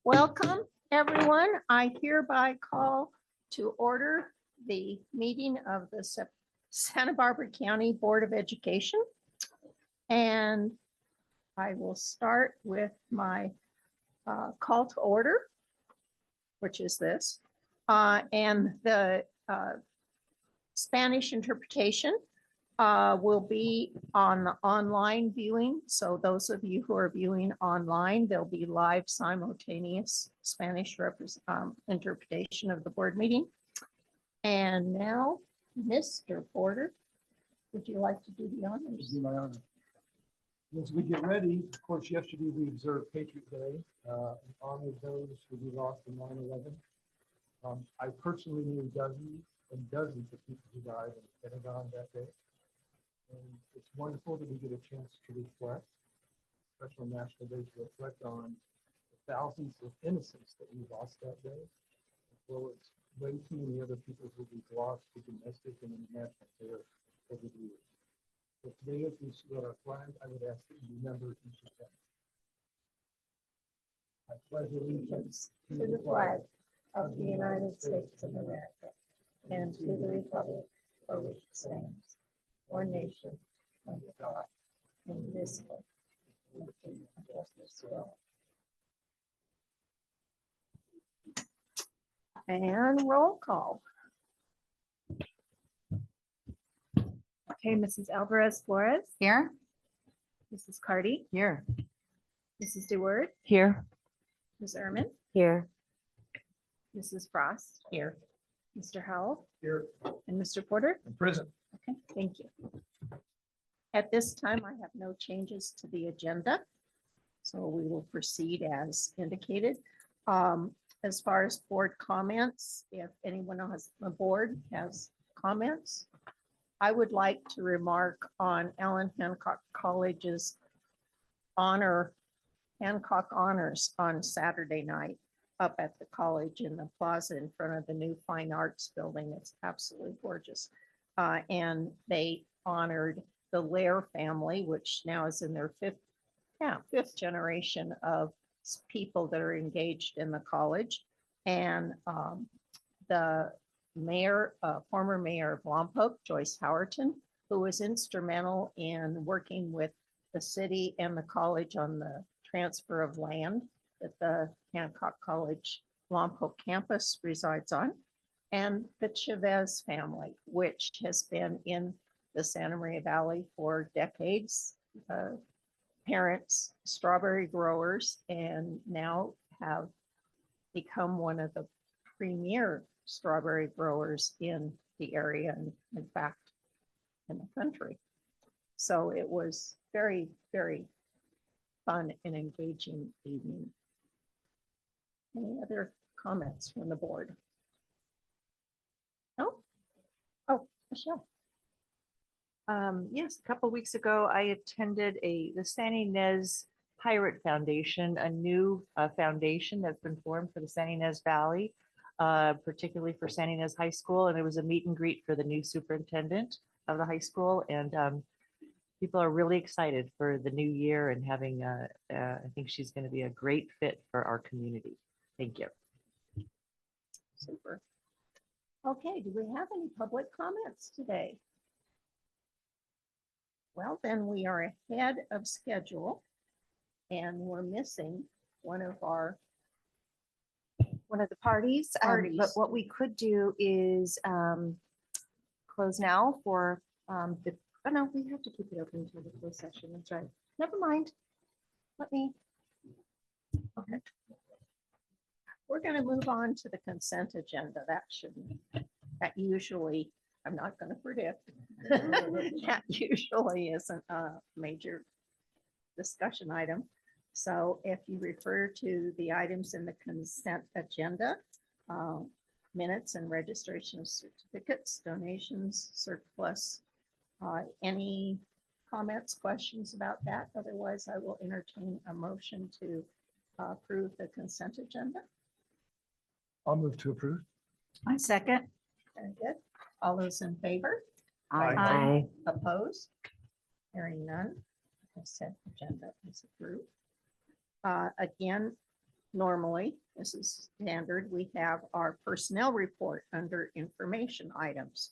Welcome, everyone. I hereby call to order the meeting of the Santa Barbara County Board of Education. And I will start with my call to order, which is this. And the Spanish interpretation will be on the online viewing. So those of you who are viewing online, there'll be live simultaneous Spanish interpretation of the board meeting. And now, Mr. Porter, would you like to do the honors? Do my honor. As we get ready, of course, yesterday we observed Patriot Day and honored those who we lost in 9/11. I personally knew dozens and dozens of people who died in the Pentagon that day. And it's wonderful that we get a chance to reflect, special National Day to reflect on the thousands of innocents that we lost that day, as well as way too many other people who we've lost to domestic and international affairs over the years. So today, as we salute our flag, I would ask that you remember each of them. I pledge allegiance To the flag of the United States of America and to the republic for which it stands, one nation, under God, indivisible, with liberty and justice for all. And roll call. Okay, Mrs. Alvarez Flores, Here? Mrs. Cardy, Here. Mrs. DeWord, Here. Ms. Ehrman, Here. Mrs. Frost, Here. Mr. Howell, here and Mr. Porter. in prison. Okay, thank you. At this time, I have no changes to the agenda, so we will proceed as indicated. As far as board comments, if anyone on the board has comments, I would like to remark on Allen Hancock College's Hancock Honors on Saturday night up at the college in the plaza in front of the new Fine Arts building. It's absolutely gorgeous. And they honored the Lair family, which now is in their fifth generation of people that are engaged in the college. And the mayor, former mayor of Lompoc, Joyce Howerton, who was instrumental in working with the city and the college on the transfer of land that the Hancock College Lompoc campus resides on, and the Chavez family, which has been in the Santa Maria Valley for decades. Parents, strawberry growers, and now have become one of the premier strawberry growers in the area, and in fact, in the country. So it was very, very fun and engaging evening. Any other comments from the board? No? Oh, Michelle. Yes, a couple of weeks ago, I attended the San Ynez Pirate Foundation, a new foundation that's been formed for the San Ynez Valley, particularly for San Ynez High School. And it was a meet and greet for the new superintendent of the high school. And people are really excited for the new year and having, I think she's going to be a great fit for our community. Thank you. Super. Okay, do we have any public comments today? Well, then we are ahead of schedule and we're missing one of the parties. But what we could do is close now for oh no, we have to keep it open until the closed session. That's right. Never mind. Okay. We're going to move on to the consent agenda. That usually, I'm not going to predict. That usually isn't a major discussion item. So if you refer to the items in the consent agenda, minutes and registration of certificates, donations, surplus, any comments, questions about that? Otherwise, I will entertain a motion to approve the consent agenda. I'll move to approve. I second. Very good. All those in favor? Aye. Opposed? Hearing none. Consent agenda is approved. Again, normally, this is standard, we have our personnel report under information items.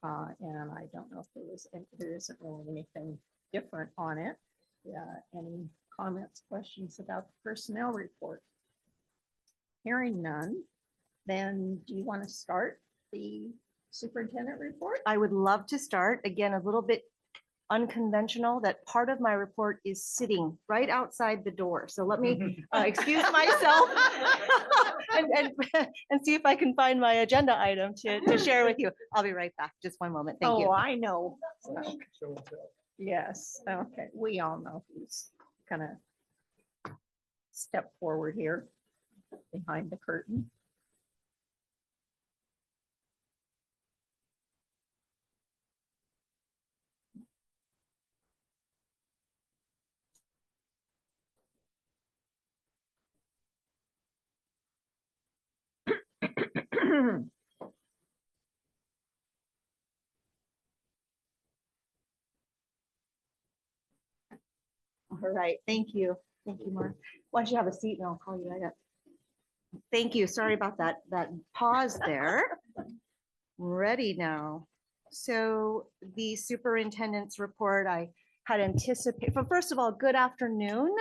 And I don't know if there isn't really anything different on it. Any comments, questions about the personnel report? Hearing none, then do you want to start the superintendent report? I would love to start, again, a little bit unconventional, that part of my report is sitting right outside the door. So let me excuse myself and see if I can find my agenda item to share with you. I'll be right back. Just one moment. Thank you. Oh, I know. Show and tell. Yes, okay, we all know who's gonna step forward here behind the curtain. All right, thank you. Thank you, Mark. Why don't you have a seat and I'll call you right up. Thank you. Sorry about that pause there. Ready now. So the superintendent's report, I had anticipated, but first of all, good afternoon.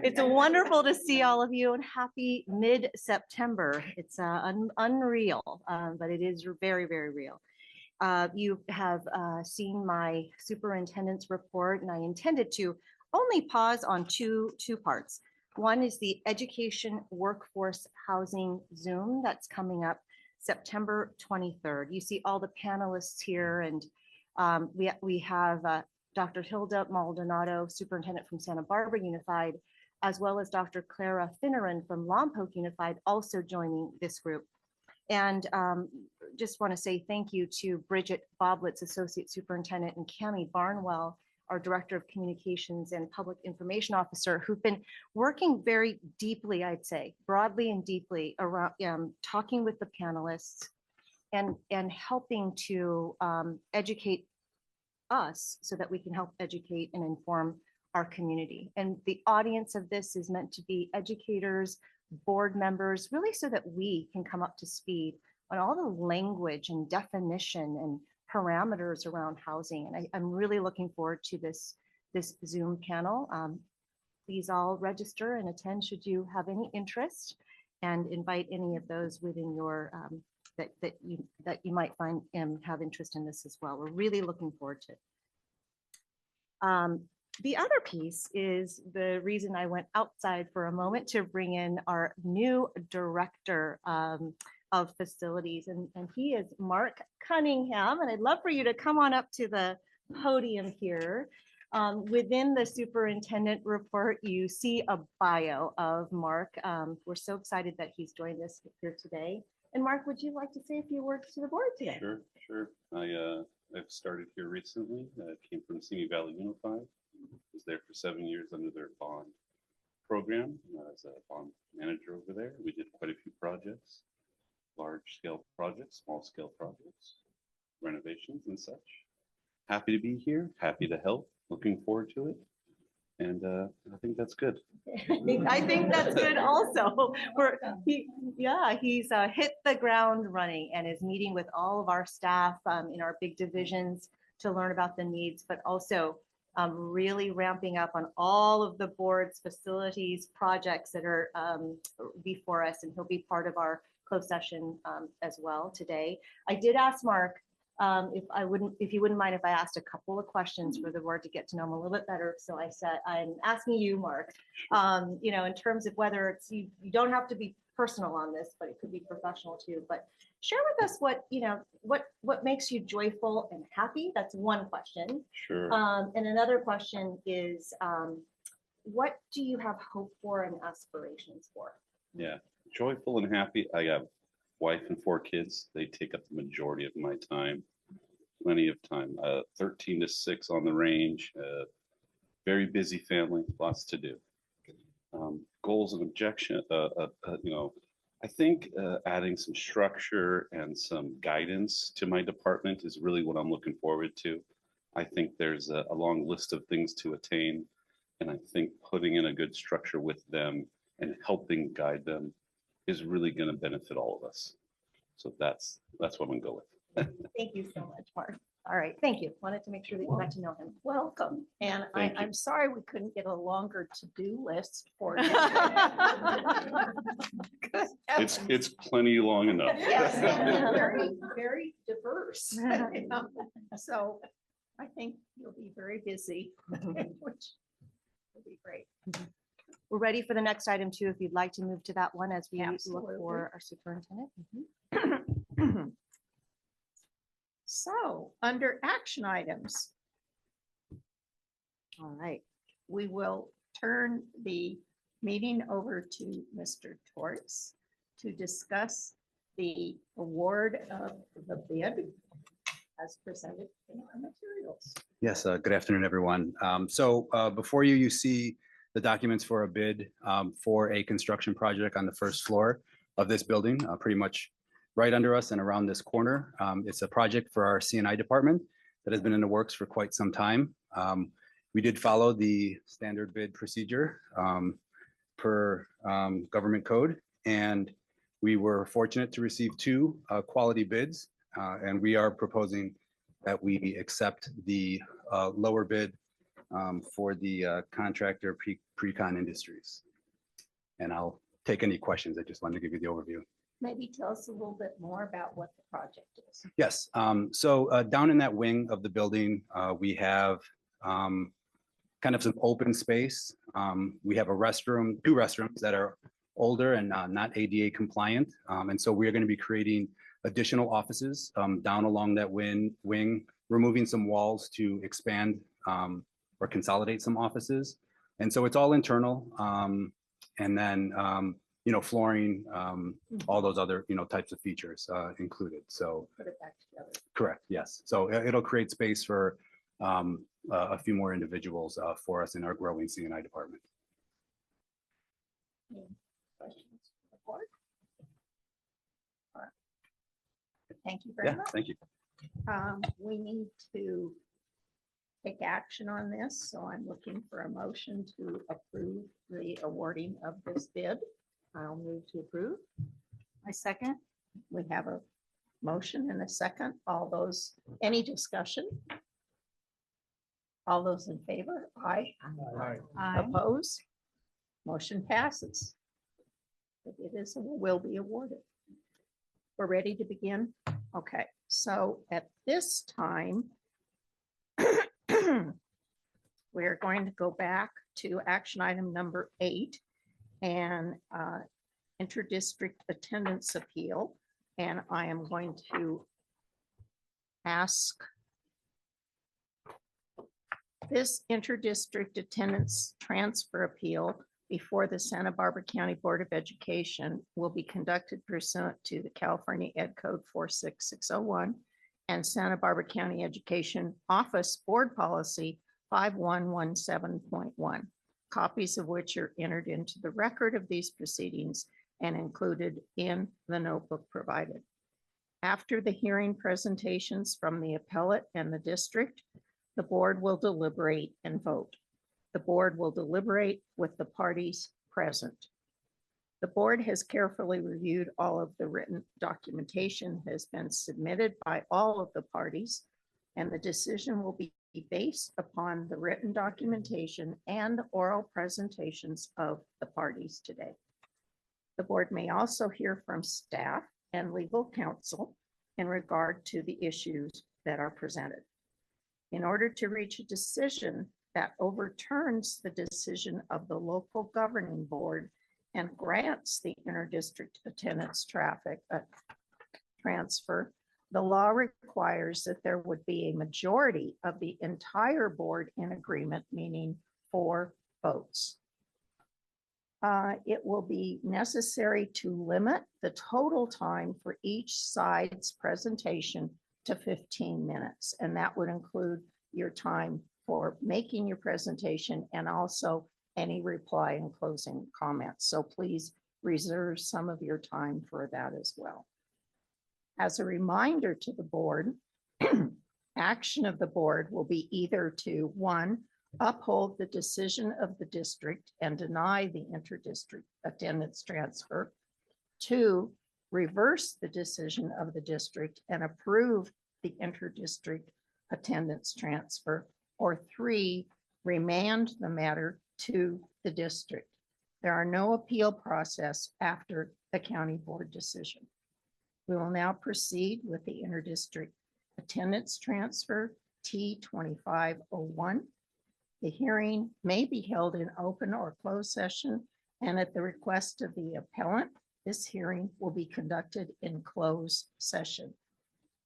It's wonderful to see all of you and happy mid-September. It's unreal, but it is very, very real. You have seen my superintendent's report, and I intended to only pause on two parts. One is the education workforce housing Zoom that's coming up September 23rd. You see all the panelists here, and we have Dr. Hilda Maldonado, superintendent from Santa Barbara Unified, as well as Dr. Clara Finneran from Lompoc Unified, also joining this group. And just want to say thank you to Bridget Boblitz, Associate Superintendent, and Cami Barnwell, our Director of Communications and Public Information Officer, who've been working very deeply, I'd say, broadly and deeply around talking with the panelists and helping to educate us so that we can help educate and inform our community. And the audience of this is meant to be educators, board members, really so that we can come up to speed on all the language and definition and parameters around housing. And I'm really looking forward to this Zoom panel. Please all register and attend should you have any interest, and invite any of those within your that you might find have interest in this as well. We're really looking forward to it. The other piece is the reason I went outside for a moment to bring in our new director of facilities, and he is Mark Cunningham, and I'd love for you to come on up to the podium here. Within the superintendent report, you see a bio of Mark. We're so excited that he's joined us here today. And Mark, would you like to say a few words to the board today? Sure. I've started here recently. I came from Simi Valley Unified. Was there for 7 years under their bond program as a bond manager over there. We did quite a few projects, large scale projects, small scale projects, renovations and such. Happy to be here, happy to help, looking forward to it. And I think that's good. I think that's good also. He's hit the ground running and is meeting with all of our staff in our big divisions to learn about the needs, but also really ramping up on all of the board's facilities projects that are before us, and he'll be part of our closed session as well today. I did ask Mark if you wouldn't mind if I asked a couple of questions for the board to get to know him a little bit better. So I said, I'm asking you, Mark, in terms of whether it's, you don't have to be personal on this, but it could be professional too, but share with us what makes you joyful and happy. That's one question. Sure. And another question is, what do you have hope for and aspirations for? Yeah, joyful and happy. I got wife and 4 kids. They take up the majority of my time, plenty of time. 13 to 6 on the range, very busy family, lots to do. Goals and objection, I think adding some structure and some guidance to my department is really what I'm looking forward to. I think there's a long list of things to attain, and I think putting in a good structure with them and helping guide them is really going to benefit all of us. So that's what I'm going to go with. Thank you so much, Mark. All right, thank you. Wanted to make sure that you got to know him. Welcome. And Thank you. I'm sorry we couldn't get a longer to-do list for you. It's plenty long enough. Yes, and very, very diverse. You know. So I think you'll be very busy, which will be great. We're ready for the next item too, if you'd like to move to that one as we look Absolutely. for our superintendent. So under action items, All right. we will turn the meeting over to Mr. Torts to discuss the award of the bid as presented in our materials. Yes, good afternoon, everyone. So before you, you see the documents for a bid for a construction project on the first floor of this building, pretty much right under us and around this corner. It's a project for our C&I department that has been in the works for quite some time. We did follow the standard bid procedure per government code, and we were fortunate to receive two quality bids, and we are proposing that we accept the lower bid for the contractor Precon Industries. And I'll take any questions. I just wanted to give you the overview. Maybe tell us a little bit more about what the project is. Yes, so down in that wing of the building, we have kind of some open space. We have a restroom, two restrooms that are older and not ADA compliant. And so we're going to be creating additional offices down along that wing, removing some walls to expand or consolidate some offices. And so it's all internal. And then, you know, flooring, all those other, you know, types of features included. So Put it back together. correct, yes. So it'll create space for a few more individuals for us in our growing C&I department. Any questions? from the board? All right. Thank you very Yeah, much. thank you. We need to take action on this, so I'm looking for a motion to approve the awarding of this bid. I'll move to approve. I second. We have a motion and a second. All those, any discussion? All those in favor? Aye. Oppose? Motion passes. It is, will be awarded. We're ready to begin? Okay, so at this time, we're going to go back to action item number 8 and interdistrict attendance appeal. And I am going to ask this interdistrict attendance transfer appeal before the Santa Barbara County Board of Education will be conducted pursuant to the California Ed Code 46601 and Santa Barbara County Education Office Board Policy 5117.1, copies of which are entered into the record of these proceedings and included in the notebook provided. After the hearing presentations from the appellate and the district, the board will deliberate and vote. The board will deliberate with the parties present. The board has carefully reviewed all of the written documentation has been submitted by all of the parties, and the decision will be based upon the written documentation and oral presentations of the parties today. The board may also hear from staff and legal counsel in regard to the issues that are presented. In order to reach a decision that overturns the decision of the local governing board and grants the interdistrict attendance traffic transfer, the law requires that there would be a majority of the entire board in agreement, meaning 4 votes. It will be necessary to limit the total time for each side's presentation to 15 minutes, and that would include your time for making your presentation and also any reply and closing comments. So please reserve some of your time for that as well. As a reminder to the board, action of the board will be either to 1, uphold the decision of the district and deny the interdistrict attendance transfer. 2, reverse the decision of the district and approve the interdistrict attendance transfer. Or 3, remand the matter to the district. There are no appeal process after the county board decision. We will now proceed with the interdistrict attendance transfer T2501. The hearing may be held in open or closed session, and at the request of the appellant, this hearing will be conducted in closed session.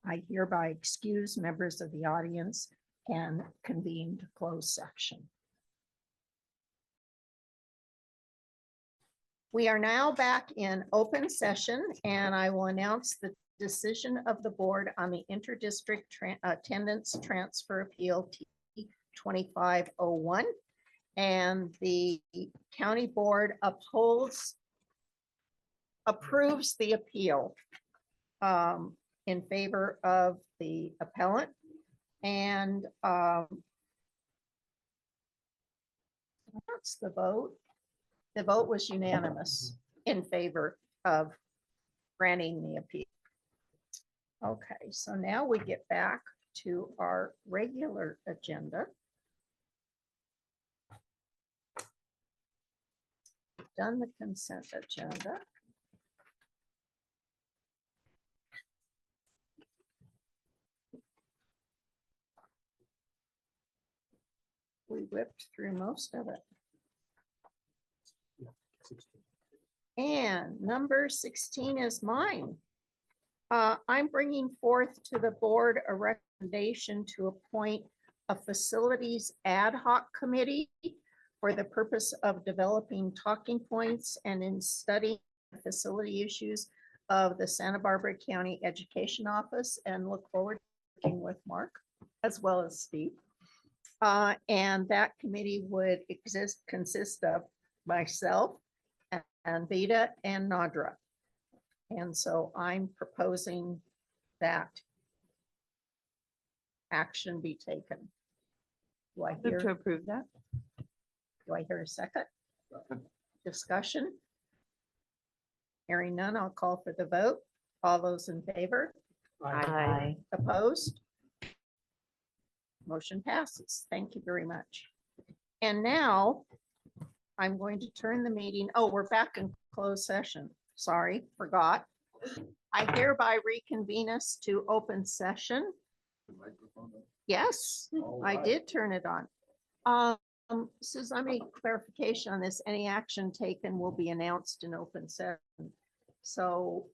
I hereby excuse members of the audience and convene to closed section. We are now back in open session, and I will announce the decision of the board on the interdistrict attendance transfer appeal T2501. And the county board approves the appeal in favor of the appellant. And that's the vote. The vote was unanimous in favor of granting the appeal. Okay, so now we get back to our regular agenda. Done the consent agenda. We whipped through most of it. And number 16 is mine. I'm bringing forth to the board a recommendation to appoint a facilities ad hoc committee for the purpose of developing talking points and in studying facility issues of the Santa Barbara County Education Office, and look forward to working with Mark as well as Steve. And that committee would consist of myself and Vita and Nadra. And so I'm proposing that action be taken. Do I Move to hear, approve that. do I hear a second? Discussion? Hearing none, I'll call for the vote. All those in favor? Aye. Opposed? Motion passes. Thank you very much. And now I'm going to turn the meeting. Oh, we're back in closed session. Sorry, forgot. I hereby reconvene us to open session. Yes, I did turn it on. Susan, I made clarification on this. Any action taken will be announced in open session. So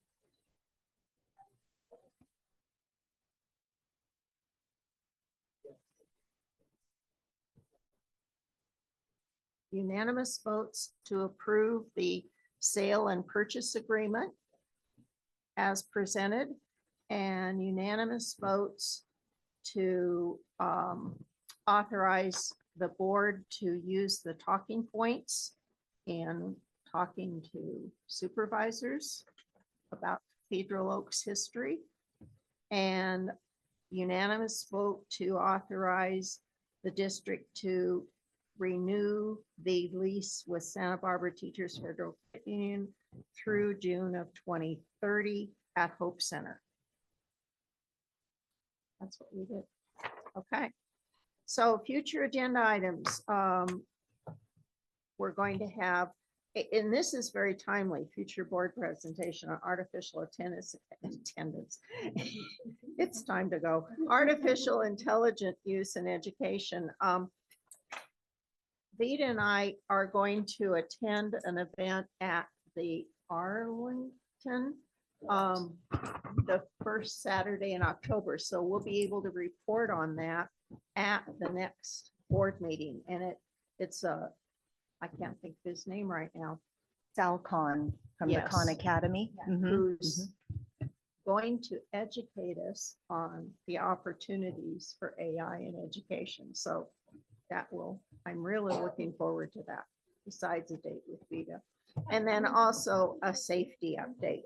unanimous votes to approve the sale and purchase agreement as presented, and unanimous votes to authorize the board to use the talking points in talking to supervisors about Cathedral Oaks history, and unanimous vote to authorize the district to renew the lease with Santa Barbara Teachers Federal Credit Union through June of 2030 at Hope Center. That's what we did. Okay. So future agenda items. We're going to have, and this is very timely, future board presentation on artificial attendance. It's time to go. Artificial intelligent use in education. Vita and I are going to attend an event at the Arlington the first Saturday in October. So we'll be able to report on that at the next board meeting. And it's I can't think of his name right now, Sal Khan from the Khan Yes. Academy. who's going to educate us on the opportunities for AI in education. So that will, I'm really looking forward to that, besides a date with Vita. And then also a safety update.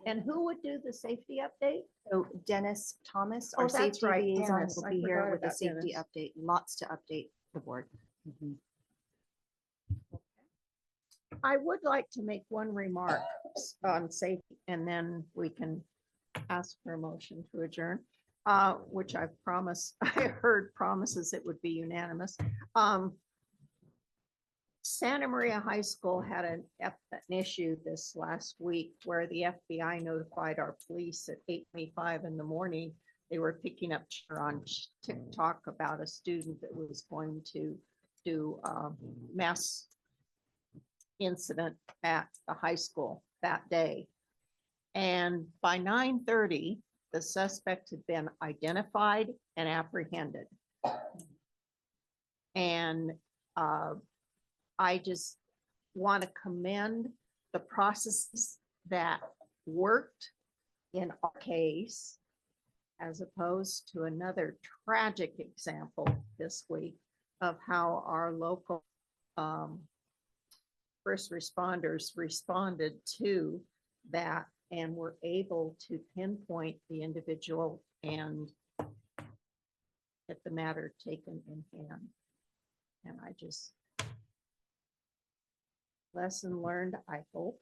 And who would do the safety update? So Dennis Thomas, Oh, our that's safety right, liaison, Dennis. will I be here forgot with a about safety Dennis. update, lots to update the board. I would like to make one remark on safety, and then we can ask for a motion to adjourn, which I've promised, I heard promises it would be unanimous. Santa Maria High School had an issue this last week where the FBI notified our police at 8:25 in the morning. They were picking up on TikTok about a student that was going to do mass incident at the high school that day. And by 9:30, the suspect had been identified and apprehended. And I just want to commend the processes that worked in our case, as opposed to another tragic example this week of how our local first responders responded to that and were able to pinpoint the individual and get the matter taken in hand. And I just, lesson learned, I hope.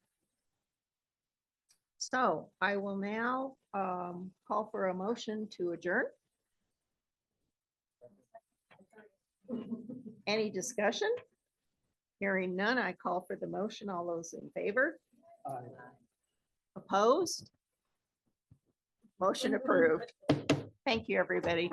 So I will now call for a motion to adjourn. Any discussion? Hearing none, I call for the motion. All those in favor? Opposed? Motion approved. Thank you, everybody.